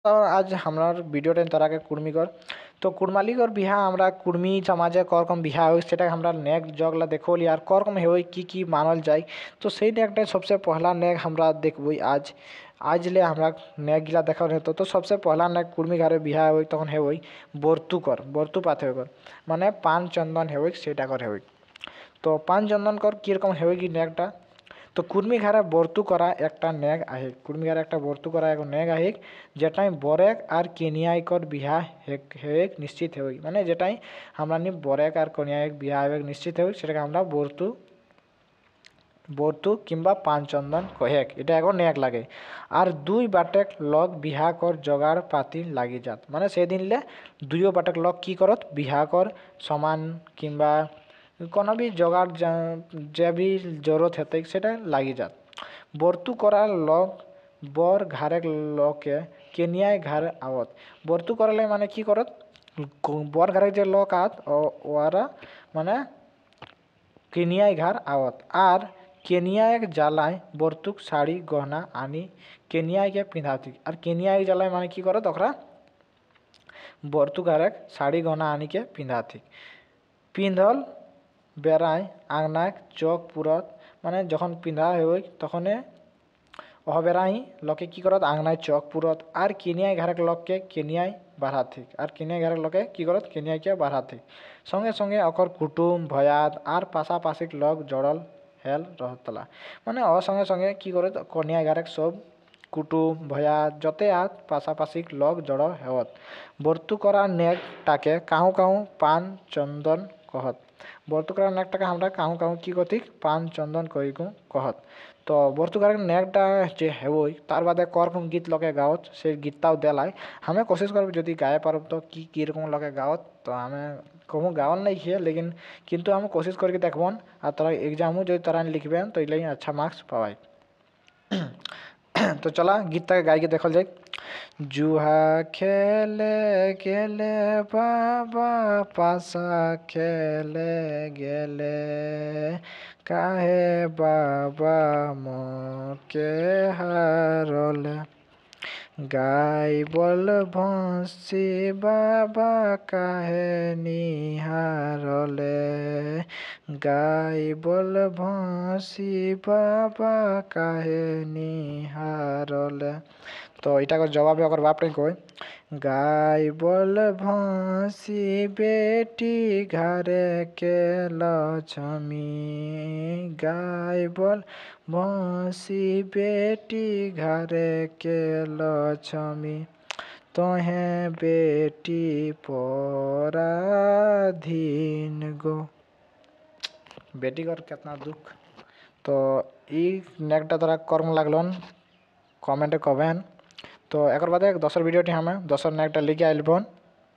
आज हमार भिडियोटे ताराके कुर्मीगर तो कुर्मालीगर बिहा हमरा कुर्मी समाजे करकम बिहा होय सेटा हमरा नेक जगला देखोली यार करकम होय की मानल जाय तो सेई नेकटे सबसे पहला नेक हमरा देखबई आज ले हमरा नेक गिला देखा तो सबसे पहला नेक कुर्मी घरे बिहा होय तखन होय बर्तु पाथे होय माने पान चंदन होय सेटा कर होय तो पान चंदन कर की रकम होय की नेकटा तो कुर्मी घरे बर्तु करा एकटा नेग आहे कुर्मी घरे एकटा बर्तु करा एगो नेग आहे जेटाई बरेक आर केनियाई कर बिहा हेक निश्चित होई माने जेटाई हमरा नि बरेक आर केनियाई बिहा हेक निश्चित होई सेटाके हमरा बर्तु किंबा पान चंदन कहेक এটা एगो नेग लागे আর দুই বাটেক লগ বিহা কর জগাড় পাতি লাগি যাত মানে সেদিন ले দুইও বাটেক লগ কি করত বিহা কর সমান কিংবা কোনো भी জগাড় যে भी जरूरत हेतै सेटा लागि जात बर्तु करा लग बर घारे लके केनियाई घर आवत बर्तु करले माने की करत बर घारे जे लक आत ओरा माने केनियाई घर आवत आर केनियाई जालाय बर्तुक साड़ी गहना आनी केनियाई के पिंधाती और केनियाई जालाय माने की करत ओकरा बर्तु घारे साड़ी गहना आनी के पिंधाती पिंधल बेराय आंगनाक चौक पुरत माने जखन पिंधा होय तखने ओह बेराई लके की करत आंगनाय चौक पुरत आर केनियाई घारे लके केनियाई बाढ़ाती और केनियाई घारे लके की करत केनियाई के बाढ़ाती संगे संगे अकर कुटुम भयात आर पासापासिक लग जड़ल हेल रहतला माने ओ संगे संगे की करत केनियाई घारे सब कुटुम भयात जते आत पासापासिक लग जड़ हेवत बर्तु करा नेक टाके काहू काहू पान चंदन कहत बर्तु करा नेकटाके हमरा काहू काहू की कथी पान चंदन कहिकू कहत तो बर्तु करा नेकटा जे हेवई तार बादे करकम गीत लगे गावत से गीतटाও देलाय हमें कोशिश करब যদি গায়ে পারব তো কি রকম लगे गावत तो हमें कहूँ गावल नहीं है लेकिन किंतु हम कोशिश करके देखबन और तारा एग्जामो जो तारा लिखबेन तो इले अच्छा मार्क्स पावाई तो चला गीत तक गाय के देखल जाए जुहा खेले गेले बाबा पासा खेले गेले काहे बाबा मोके हारले गाय बोल भंसी बाबा काहे निहारले गाय बोल भंसी बाबा काहे निहारले तो इटा कर जवाब अगर बाप नहीं कोई गाय बोल भंसी बेटी घरे के लक्ष्मी गाय बोल भंसी बेटी घरे के लक्ष्मी तोहे बेटी पराधीन गो बेटी कर कितना दुख तो ई नेकटा तोरा कर्म लागलन कमेंटे कमेन तो एक बादे दोसर भिडियोटी हमें दोसर नेकटा लिखे आइल बन